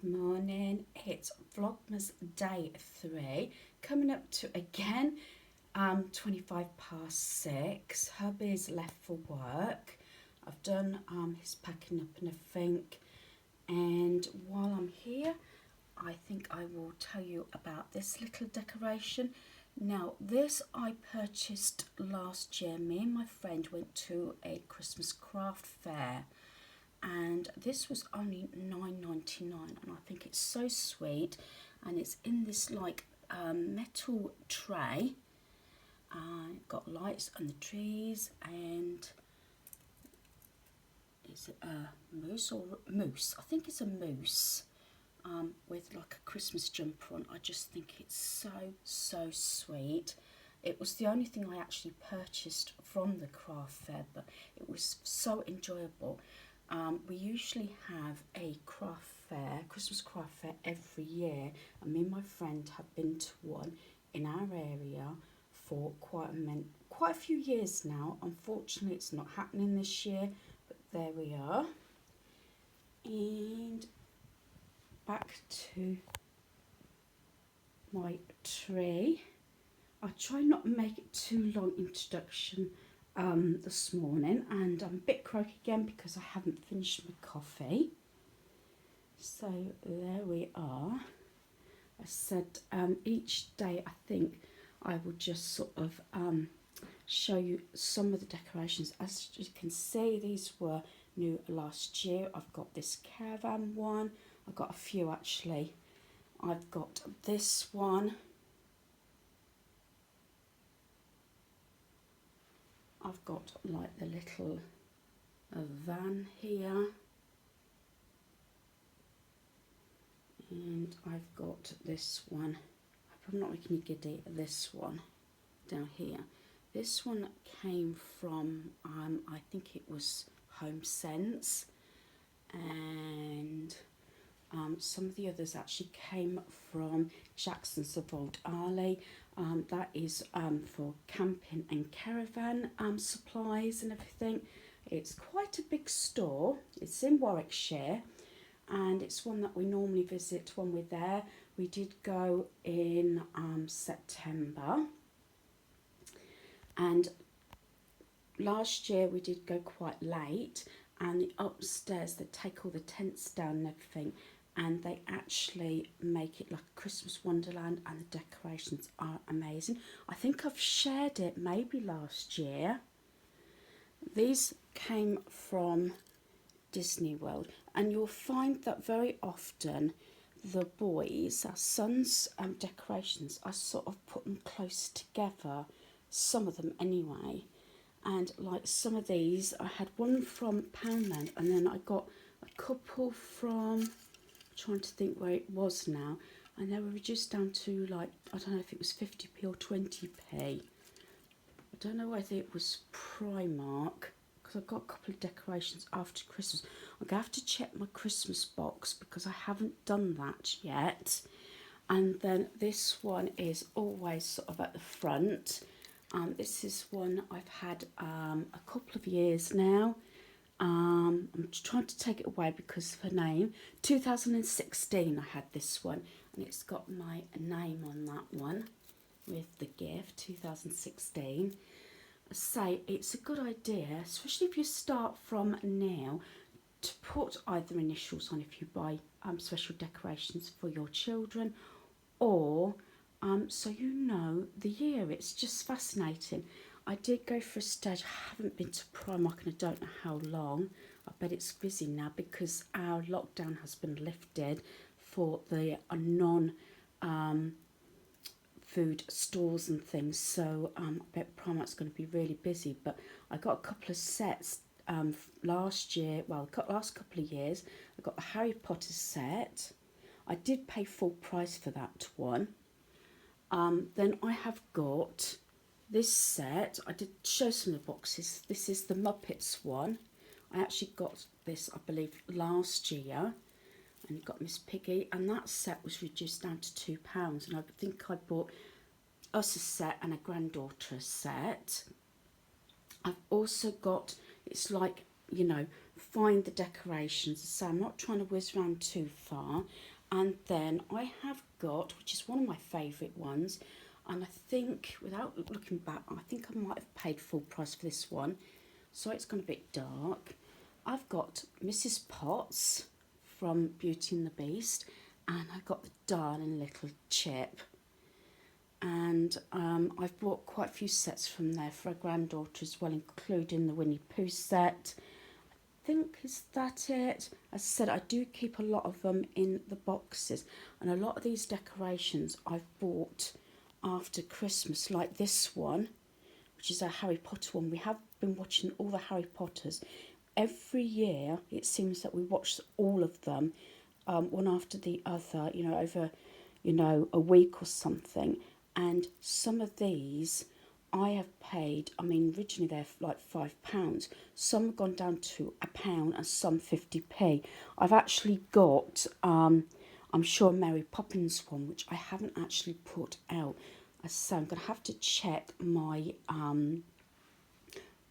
Morning, it's Vlogmas day 3, coming up to again 6:25. Hubby's left for work. I've done his packing up and everything, and while I'm here I think I will tell you about this little decoration. Now this I purchased last year. Me and my friend went to a Christmas craft fair, and this was only $9.99, and I think it's so sweet, and it's in this like metal tray. Got lights and the trees, and is it a moose or moose? I think it's a moose with like a Christmas jumper on. I just think it's so sweet. It was the only thing I actually purchased from the craft fair, but it was so enjoyable. We usually have a craft fair, Christmas craft fair every year, and me and my friend have been to one in our area for quite a few years now. Unfortunately, it's not happening this year, but there we are. And back to my tree. I'll try not to make it too long introduction this morning, and I'm a bit croaky again because I haven't finished my coffee. So there we are. I said each day I think I will just sort of show you some of the decorations. As you can see, these were new last year. I've got this caravan one. I've got a few actually. I've got this one. I've got like the little van here, and I've got this one. I'm not making you giddy. This one down here. This one came from I think it was Home Sense, and some of the others actually came from Jackson's of Old Arley. That is for camping and caravan supplies and everything. It's quite a big store. It's in Warwickshire, and it's one that we normally visit when we're there. We did go in September, and last year we did go quite late, and the upstairs they take all the tents down and everything, and they actually make it like a Christmas wonderland, and the decorations are amazing. I think I've shared it maybe last year. These came from Disney World, and you'll find that very often the boys, our son's decorations, I sort of put them close together, some of them anyway. And like some of these, I had one from Poundland, and then I got a couple from, trying to think where it was now, and they were reduced down to like, I don't know if it was 50p or 20p. I don't know whether it was Primark, because I've got a couple of decorations after Christmas. I'm going to have to check my Christmas box because I haven't done that yet. And then this one is always sort of at the front. This is one I've had a couple of years now. I'm trying to take it away because of her name. 2016 I had this one, and it's got my name on that one with the gift, 2016. I say it's a good idea, especially if you start from now, to put either initials on if you buy special decorations for your children, or so you know the year. It's just fascinating. I did go for a stage. I haven't been to Primark and I don't know how long. I bet it's busy now because our lockdown has been lifted for the non-food stores and things. So I bet Primark's going to be really busy. But I got a couple of sets last year. Well, last couple of years. I got the Harry Potter set. I did pay full price for that one. Then I have got this set. I did show some of the boxes. This is the Muppets one. I actually got this, I believe, last year, and you got Miss Piggy, and that set was reduced down to £2, and I think I bought us a set and a granddaughter a set. I've also got, it's like you know, find the decorations. So I'm not trying to whiz around too far. And then I have got, which is one of my favourite ones, and I think, without looking back, I think I might have paid full price for this one. So it's gone a bit dark. I've got Mrs. Potts from Beauty and the Beast, and I got the darling little chip. And I've bought quite a few sets from there for a granddaughter as well, including the Winnie Pooh set. I think, is that it? As I said, I do keep a lot of them in the boxes, and a lot of these decorations I've bought after Christmas, like this one, which is a Harry Potter one. We have been watching all the Harry Potters. Every year it seems that we watch all of them, one after the other, you know, over, you know, a week or something. And some of these I have paid, I mean, originally they're like £5. Some have gone down to £1 and some 50p. I've actually got, I'm sure, a Mary Poppins one, which I haven't actually put out. So I'm going to have to check my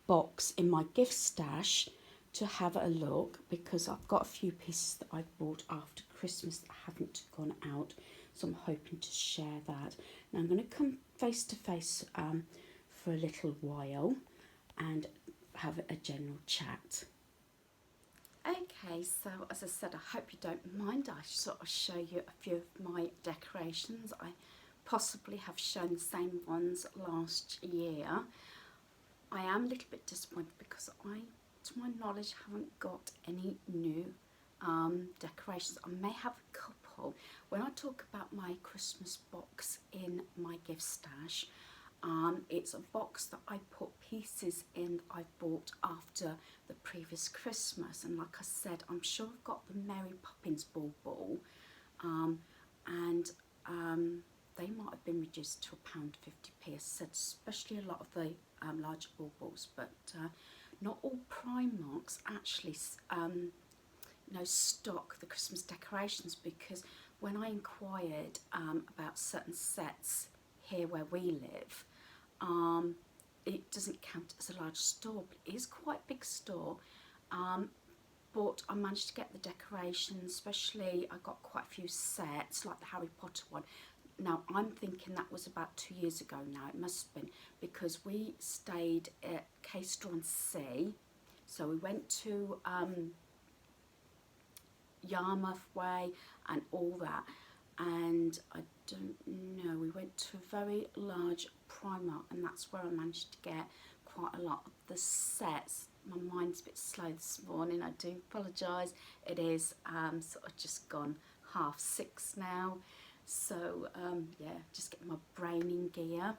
box in my gift stash to have a look, because I've got a few pieces that I bought after Christmas that haven't gone out, so I'm hoping to share that. Now I'm going to come face to face for a little while and have a general chat. Okay, so as I said, I hope you don't mind. I sort of show you a few of my decorations. I possibly have shown the same ones last year. I am a little bit disappointed because I, to my knowledge, haven't got any new decorations. I may have a couple. When I talk about my Christmas box in my gift stash, it's a box that I put pieces in that I bought after the previous Christmas. And like I said, I'm sure I've got the Mary Poppins bauble, and they might have been reduced to £1.50p. I said, especially a lot of the larger baubles, but not all Primarks actually stock the Christmas decorations, because when I inquired about certain sets here where we live, it doesn't count as a large store, but it is quite a big store. But I managed to get the decorations, especially I got quite a few sets, like the Harry Potter one. Now, I'm thinking that was about 2 years ago now, it must have been, because we stayed at Caistor-on-Sea. So we went to Yarmouth Way and all that. And I don't know, we went to a very large Primark, and that's where I managed to get quite a lot of the sets. My mind's a bit slow this morning, I do apologise. It is sort of just gone 6:30 now. So yeah, just getting my brain in gear.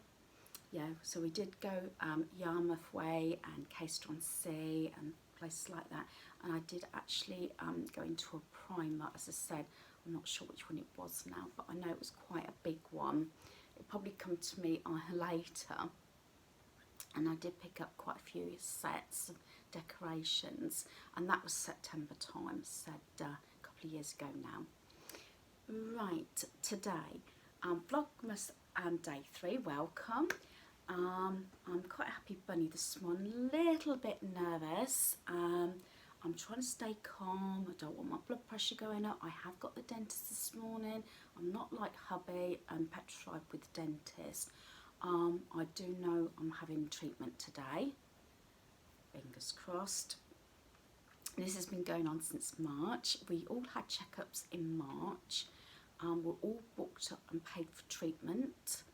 Yeah, so we did go Yarmouth Way and Caistor-on-Sea and places like that. And I did actually go into a Primark, as I said. I'm not sure which one it was now, but I know it was quite a big one. It'll probably come to me later. And I did pick up quite a few sets of decorations, and that was September time, said a couple of years ago now. Right, today, Vlogmas day 3, welcome. I'm quite a happy bunny this morning, a little bit nervous. I'm trying to stay calm. I don't want my blood pressure going up. I have got the dentist this morning. I'm not like hubby and petrified with the dentist. I do know I'm having treatment today. Fingers crossed. This has been going on since March. We all had checkups in March. We're all booked up and paid for treatment.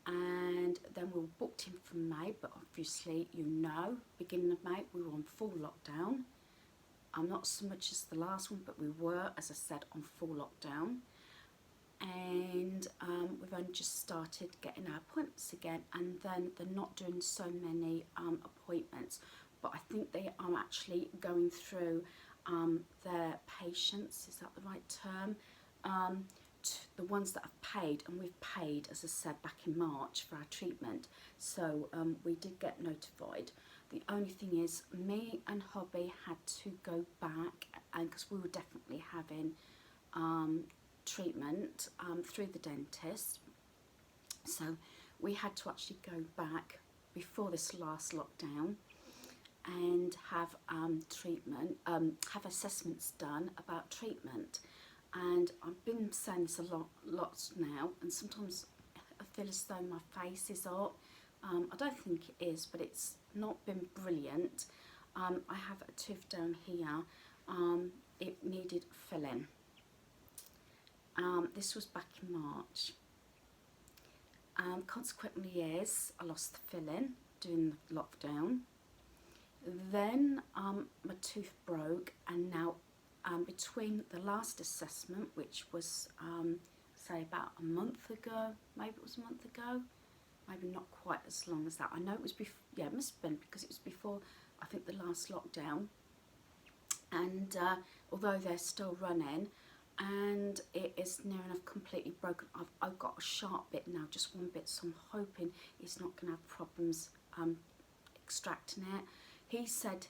And then we were booked in for May, but obviously, you know, beginning of May, we were on full lockdown. Not so much as the last one, but we were, as I said, on full lockdown. And we've only just started getting our appointments again, and then they're not doing so many appointments, but I think they are actually going through their patients, is that the right term, the ones that have paid, and we've paid, as I said, back in March for our treatment, so we did get notified. The only thing is, me and hubby had to go back, and because we were definitely having treatment through the dentist, so we had to actually go back before this last lockdown, and have have assessments done about treatment. And I've been saying this lots now, and sometimes I feel as though my face is up. I don't think it is, but it's not been brilliant. I have a tooth down here. It needed filling. This was back in March. Consequently, yes, I lost the filling during the lockdown. Then my tooth broke, and now between the last assessment, which was say about a month ago, maybe it was a month ago, maybe not quite as long as that. I know it was before, yeah, it must have been, because it was before, I think, the last lockdown. And although they're still running, and it is near enough completely broken, I've got a sharp bit now, just one bit, so I'm hoping it's not going to have problems extracting it. He said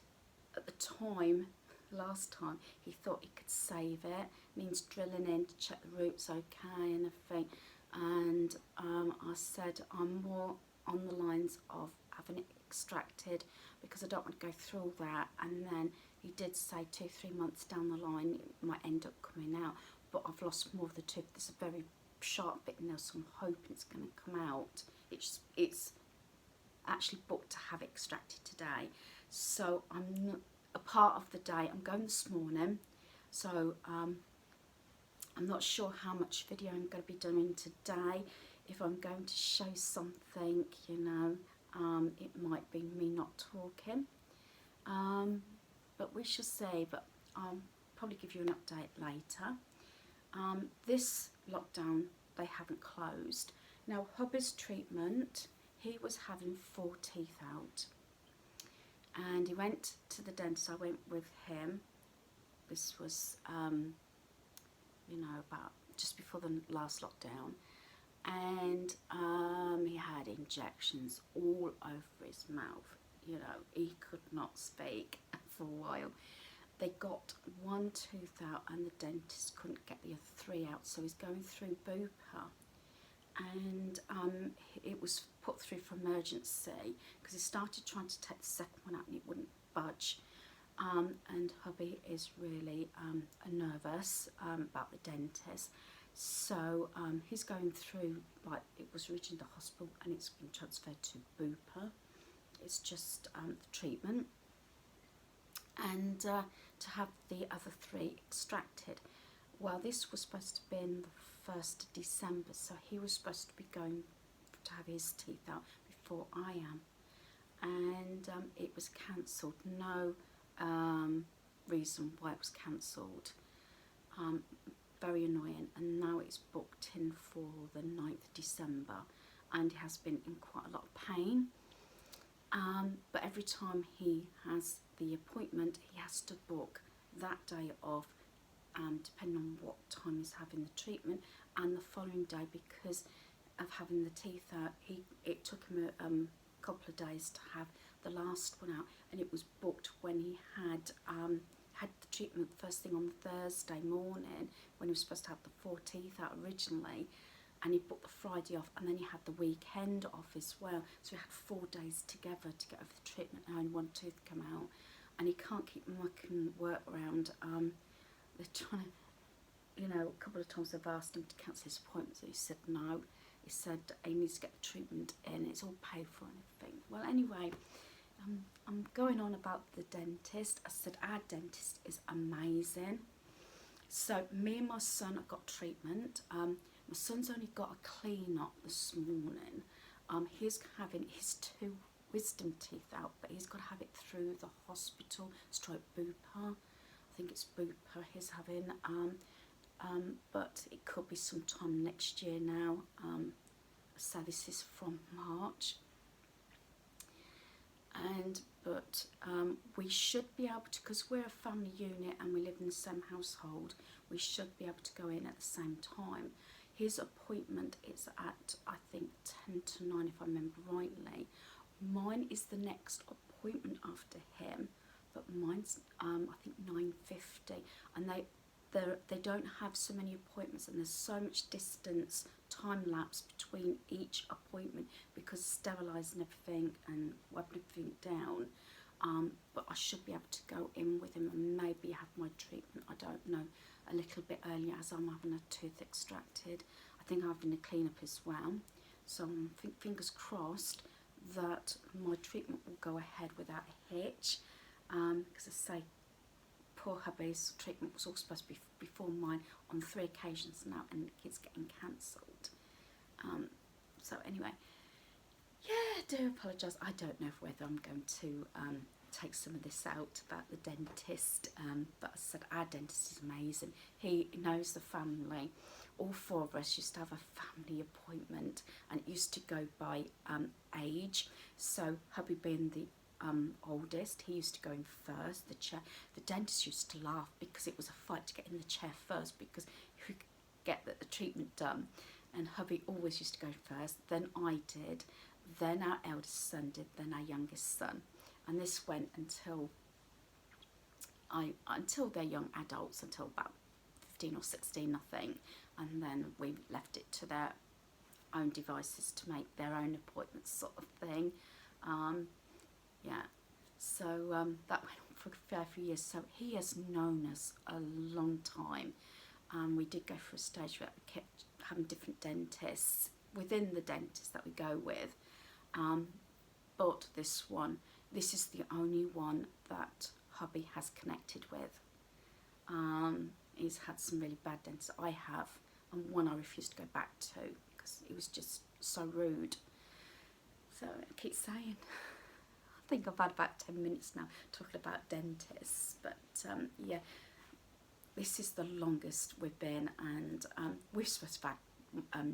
at the time, last time, he thought he could save it, means drilling in to check the root's okay and everything. And I said I'm more on the lines of having it extracted, because I don't want to go through all that. And then he did say 2-3 months down the line it might end up coming out, but I've lost more of the tooth. There's a very sharp bit in there, so I'm hoping it's going to come out. It's actually booked to have it extracted today, so I'm not, a part of the day, I'm going this morning, so I'm not sure how much video I'm going to be doing today. If I'm going to show something, you know, it might be me not talking, but we shall see. But I'll probably give you an update later. This lockdown, they haven't closed. Now, hubby's treatment, he was having 4 teeth out, and he went to the dentist. I went with him. This was you know, about just before the last lockdown, and he had injections all over his mouth. You know, he could not speak for a while. They got 1 tooth out, and the dentist couldn't get the other 3 out, so he's going through Bupa. And it was put through for emergency, because he started trying to take the second one out and it wouldn't budge. And hubby is really nervous about the dentist, so he's going through, like, it was originally the hospital and it's been transferred to Bupa. It's just the treatment, and to have the other 3 extracted. Well, this was supposed to be in the 1st of December, so he was supposed to be going to have his teeth out before I am, and it was cancelled. No reason why it was cancelled. Very annoying. And now it's booked in for the 9th of December, and he has been in quite a lot of pain. But every time he has the appointment, he has to book that day off, depending on what time he's having the treatment, and the following day, because of having the teeth out. It took him a couple of days to have the last one out, and it was booked when he had the treatment first thing on Thursday morning, when he was supposed to have the 4 teeth out originally, and he booked the Friday off, and then he had the weekend off as well, so he had 4 days together to get over the treatment, and only 1 tooth come out, and he can't keep mucking work around. They're trying to, you know, a couple of times they've asked him to cancel his appointment, so he said no. He said he needs to get the treatment in, it's all paid for and everything. Well, anyway, I'm going on about the dentist. I said our dentist is amazing. So me and my son have got treatment. My son's only got a clean up this morning. He's having his 2 wisdom teeth out, but he's got to have it through the hospital, stroke Bupa. I think it's Bupa he's having. But it could be sometime next year now. So this is from March. But we should be able to, because we're a family unit and we live in the same household, we should be able to go in at the same time. His appointment is at, I think, 10 to 9, if I remember rightly. Mine is the next appointment after him, but mine's I think 9:50, and they don't have so many appointments, and there's so much distance, time lapse between each appointment, because sterilising everything and wiping everything down. but I should be able to go in with him and maybe have my treatment, I don't know, a little bit earlier, as I'm having a tooth extracted. I think I'm having a clean up as well, so I'm fingers crossed that my treatment will go ahead without a hitch, because I say poor hubby's treatment was all supposed to be before mine on 3 occasions now, and it's getting cancelled. So anyway, yeah, I do apologise. I don't know whether I'm going to take some of this out about the dentist, but as I said, our dentist is amazing. He knows the family. All 4 of us used to have a family appointment, and it used to go by age. So hubby being the oldest, he used to go in first. The dentist used to laugh because it was a fight to get in the chair first, because he could get the treatment done, and hubby always used to go first, then I did, then our eldest son did, then our youngest son, and this went until they're young adults, until about 15 or 16 I think, and then we left it to their own devices to make their own appointments, sort of thing. Yeah, so that went on for a fair few years. So he has known us a long time. We did go for a stage where we kept having different dentists within the dentist that we go with, but this is the only one that hubby has connected with. He's had some really bad dentists, I have, and one I refused to go back to because it was just so rude. So I keep saying, I think I've had about 10 minutes now talking about dentists, but yeah, this is the longest we've been, and we're supposed to have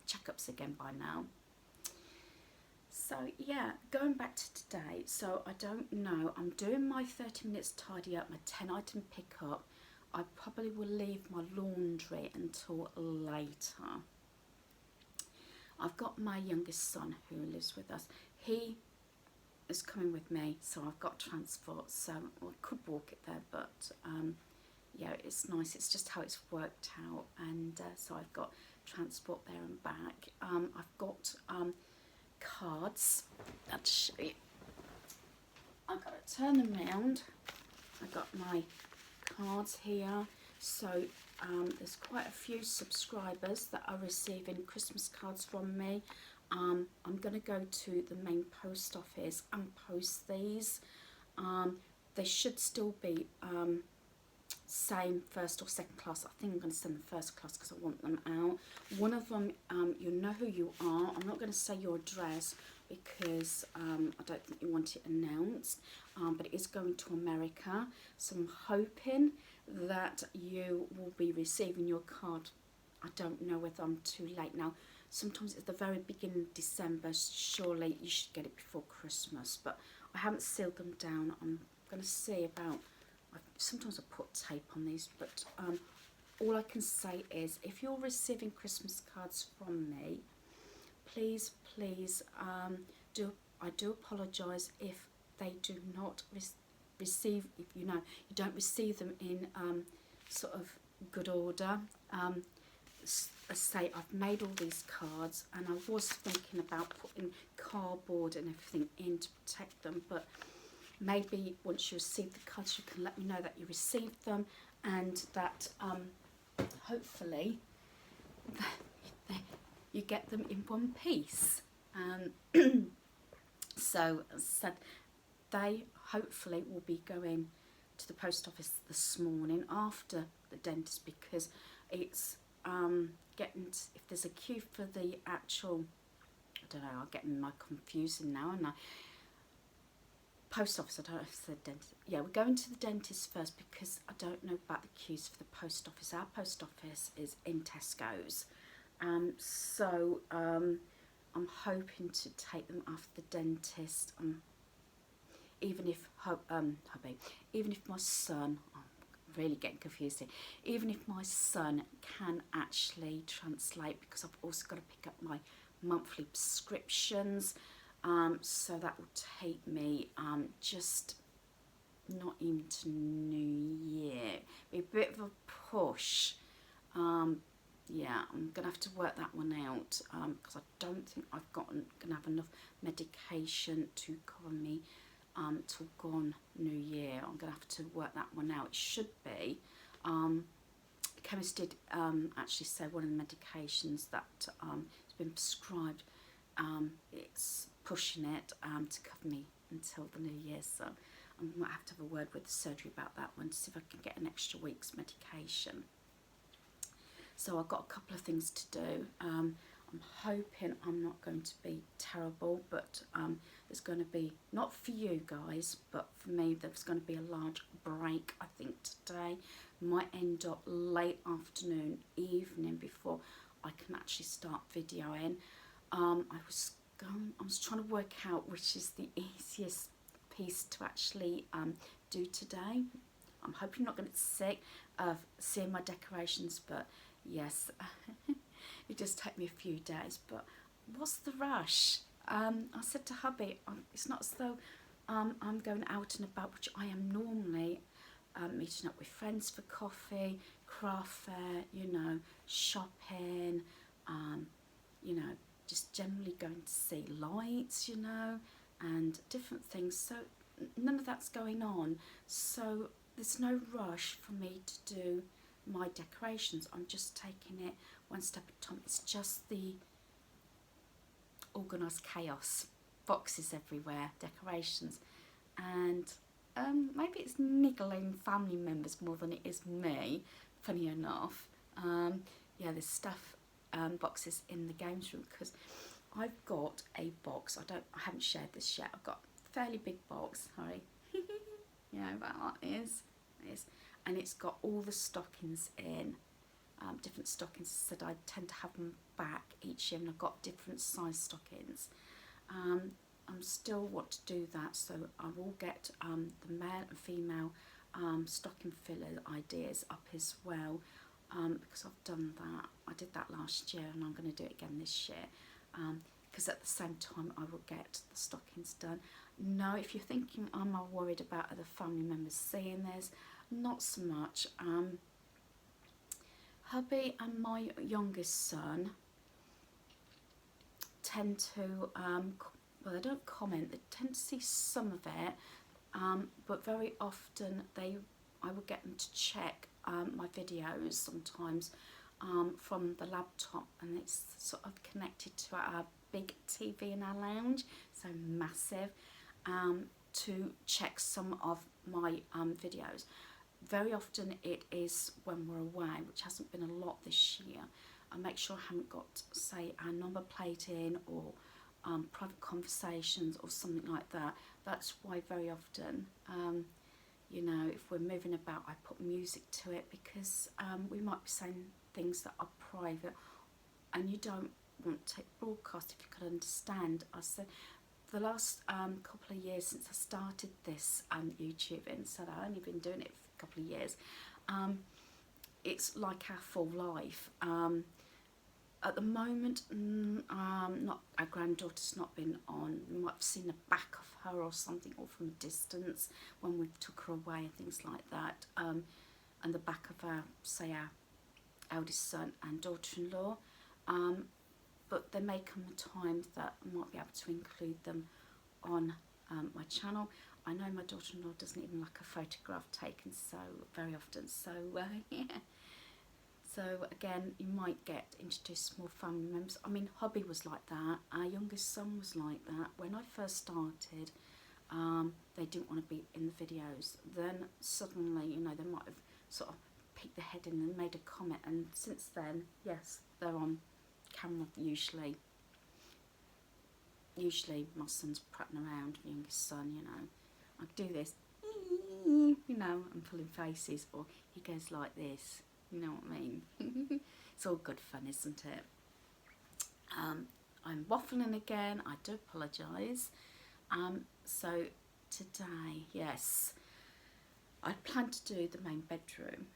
checkups again by now. So yeah, going back to today, so I don't know, I'm doing my 30 minutes tidy up, my 10 item pick up. I probably will leave my laundry until later. I've got my youngest son who lives with us. He is coming with me, so I've got transport, so I could walk it there, but yeah, it's nice. It's just how it's worked out, and so I've got transport there and back. I've got cards. I'll show you. I've got to turn them round. I've got my cards here. So there's quite a few subscribers that are receiving Christmas cards from me. I'm going to go to the main post office and post these. They should still be same first or second class. I think I'm going to send them first class because I want them out. One of them, you know who you are. I'm not going to say your address because I don't think you want it announced, but it is going to America, so I'm hoping that you will be receiving your card. I don't know whether I'm too late now. Sometimes at the very beginning of December, surely you should get it before Christmas, but I haven't sealed them down. I'm going to see about, sometimes I put tape on these, but all I can say is if you're receiving Christmas cards from me, please, I do apologise if they do not receive, if you don't receive them in sort of good order. I say I've made all these cards, and I was thinking about putting cardboard and everything in to protect them, but maybe once you receive the cards you can let me know that you received them, and that hopefully you get them in one piece. So as I said, they hopefully will be going to the post office this morning after the dentist, because it's if there's a queue for the actual, I don't know, I'm getting my confusing now, and I post office, I don't know if it's the dentist. Yeah, we're going to the dentist first because I don't know about the queues for the post office. Our post office is in Tesco's, so I'm hoping to take them after the dentist. Even if hubby, even if my son, I'm really getting confused here, even if my son can actually translate, because I've also got to pick up my monthly prescriptions, so that will take me just not even to New Year. Be a bit of a push. Yeah, I'm gonna have to work that one out, because I don't think I've going to have enough medication to cover me till gone New Year. I'm going to have to work that one out. It should be. The chemist did actually say one of the medications that has been prescribed, it's pushing it to cover me until the New Year. So I might have to have a word with the surgery about that one to see if I can get an extra week's medication. So I've got a couple of things to do. I'm hoping I'm not going to be terrible, but there's going to be, not for you guys, but for me, there's going to be a large break, I think, today. Might end up late afternoon, evening, before I can actually start videoing. I was trying to work out which is the easiest piece to actually do today. I'm hoping I'm not going to get sick of seeing my decorations, but yes, it just take me a few days. But what's the rush? I said to hubby, it's not as though I'm going out and about, which I am normally, meeting up with friends for coffee, craft fair, you know, shopping, you know, just generally going to see lights, you know, and different things. So none of that's going on. So there's no rush for me to do my decorations. I'm just taking it one step at a time. It's just the organised chaos, boxes everywhere, decorations, and maybe it's niggling family members more than it is me, funny enough. Yeah, there's stuff, boxes in the games room, because I've got a box. I haven't shared this yet. I've got a fairly big box. Sorry, you know what that is. And it's got all the stockings in, different stockings. So I tend to have them back each year, and I've got different size stockings. I'm still want to do that, so I will get the male and female stocking filler ideas up as well, because I've done that. I did that last year, and I'm going to do it again this year, because at the same time I will get the stockings done. No, if you're thinking I'm worried about other family members seeing this, not so much. Hubby and my youngest son tend to, well, they don't comment, they tend to see some of it, but very often I will get them to check my videos sometimes from the laptop, and it's sort of connected to our big TV in our lounge, so massive, to check some of my videos. Very often it is when we're away, which hasn't been a lot this year. I make sure I haven't got, say, our number plate in, or private conversations or something like that. That's why very often, you know, if we're moving about, I put music to it, because we might be saying things that are private and you don't want to broadcast, if you could understand. I said the last couple of years since I started this YouTubing, so I've only been doing it for a couple of years, it's like our full life. At the moment, not our granddaughter's not been on. You might have seen the back of her or something, or from a distance when we took her away and things like that. And the back of our, say, our eldest son and daughter-in-law. But there may come a time that I might be able to include them on my channel. I know my daughter-in-law doesn't even like a photograph taken so very often. So yeah. So again, you might get introduced to more family members. I mean, hubby was like that. Our youngest son was like that. When I first started, they didn't want to be in the videos. Then suddenly, you know, they might have sort of peeked their head in and made a comment. And since then, yes, they're on camera usually. Usually my son's prattling around, my youngest son, you know. I do this, you know, I'm pulling faces, or he goes like this. You know what I mean? It's all good fun, isn't it? I'm waffling again. I do apologise. So today, yes, I plan to do the main bedroom.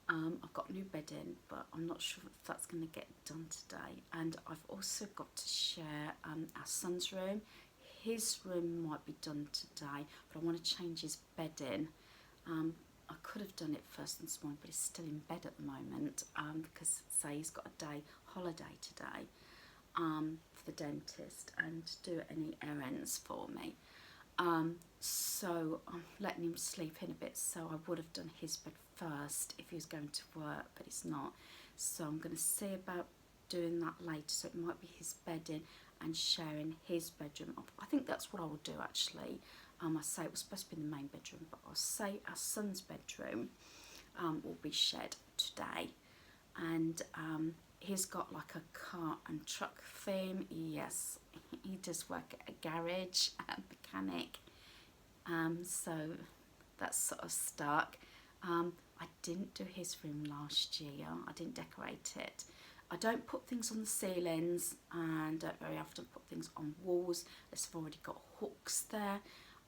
I've got a new bed in, but I'm not sure if that's going to get done today. And I've also got to share our son's room. His room might be done today, but I want to change his bed in. I could have done it first this morning, but he's still in bed at the moment, because, say, he's got a day holiday today for the dentist, and to do any errands for me. So I'm letting him sleep in a bit, so I would have done his bed first if he was going to work, but it's not. So I'm going to see about doing that later, so it might be his bedding and sharing his bedroom. I think that's what I will do actually. I say it was supposed to be in the main bedroom, but I'll say our son's bedroom will be shared today. And he's got like a car and truck theme. Yes, he does work at a garage, a mechanic. So that's sort of stuck. I didn't do his room last year. I didn't decorate it. I don't put things on the ceilings and don't very often put things on walls. I've already got hooks there.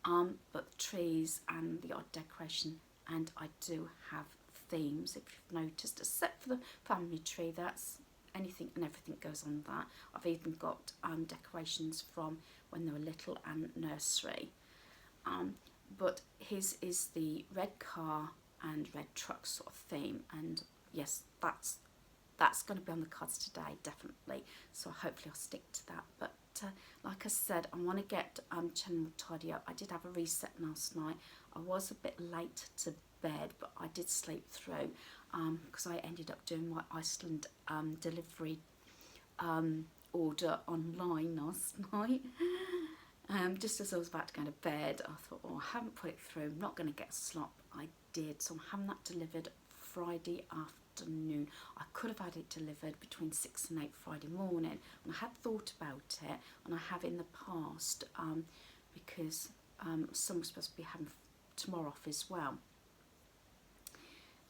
But the trees and the odd decoration, and I do have themes, if you've noticed, except for the family tree. That's anything and everything goes on that. I've even got decorations from when they were little and nursery. But his is the red car and red truck sort of theme, and yes, that's going to be on the cards today, definitely. So hopefully I'll stick to that. But like I said, I want to get channel tidy up. I did have a reset last night. I was a bit late to bed, but I did sleep through because I ended up doing my Iceland delivery order online last night. Just as I was about to go to bed, I thought, oh, I haven't put it through, I'm not going to get a slop. I did, so I'm having that delivered Friday afternoon. I could have had it delivered between 6 and 8 Friday morning, and I had thought about it, and I have in the past, because some was supposed to be having tomorrow off as well.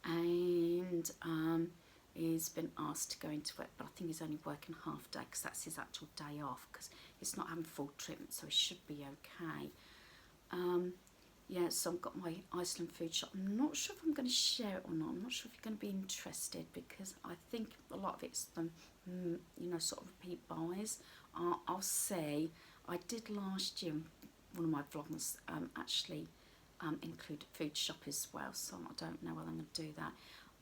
And he's been asked to go into work, but I think he's only working half day because that's his actual day off, because he's not having full treatment, so he should be okay. Yeah, so I've got my Iceland food shop. I'm not sure if I'm going to share it or not. I'm not sure if you're going to be interested, because I think a lot of it's the, you know, sort of repeat buys. I'll see. I did last year, one of my Vlogmas actually include food shop as well, so I don't know whether I'm going to do that.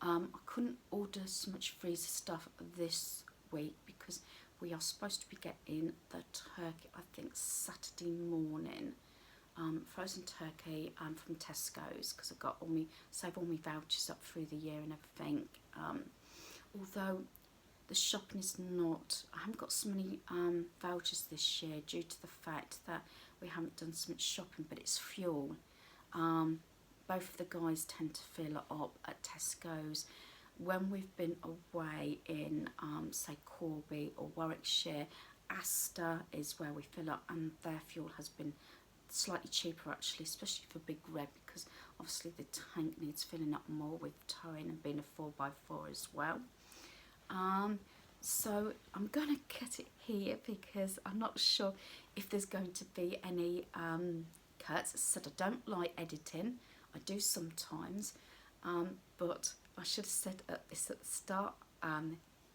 I couldn't order so much freezer stuff this week because we are supposed to be getting the turkey, I think, Saturday morning. Frozen turkey from Tesco's, because I've got save all my vouchers up through the year and everything. Although the shopping is not, I haven't got so many vouchers this year due to the fact that we haven't done so much shopping, but it's fuel. Both of the guys tend to fill it up at Tesco's. When we've been away in, say, Corby or Warwickshire, Asda is where we fill up, and their fuel has been slightly cheaper actually, especially for Big Red, because obviously the tank needs filling up more with towing and being a 4x4 as well. So I'm going to get it here because I'm not sure if there's going to be any cuts. As I said, I don't like editing. I do sometimes, but I should have said this at the start,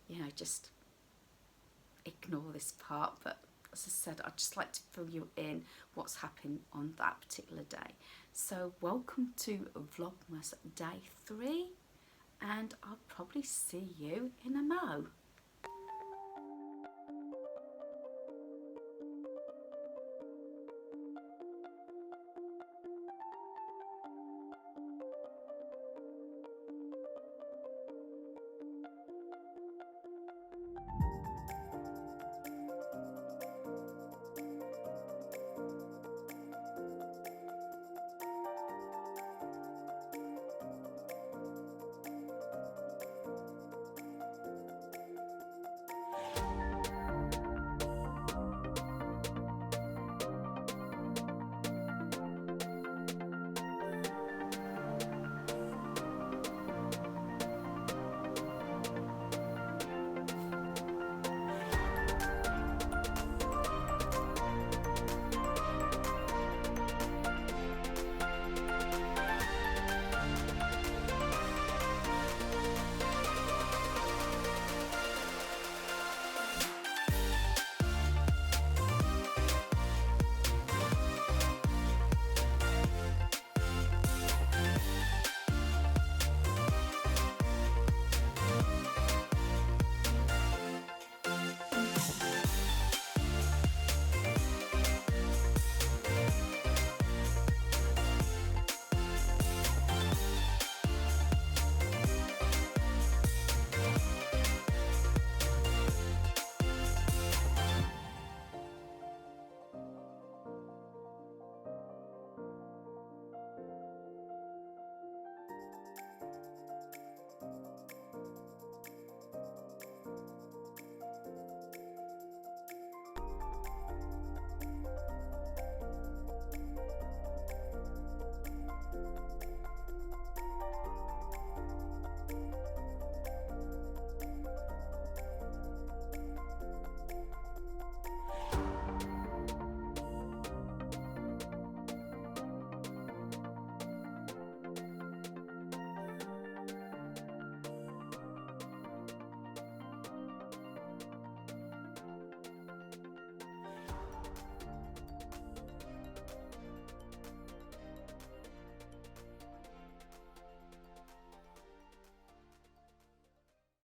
you know, just ignore this part, but as I said, I'd just like to fill you in what's happened on that particular day. So welcome to Vlogmas day 3, and I'll probably see you in a mo.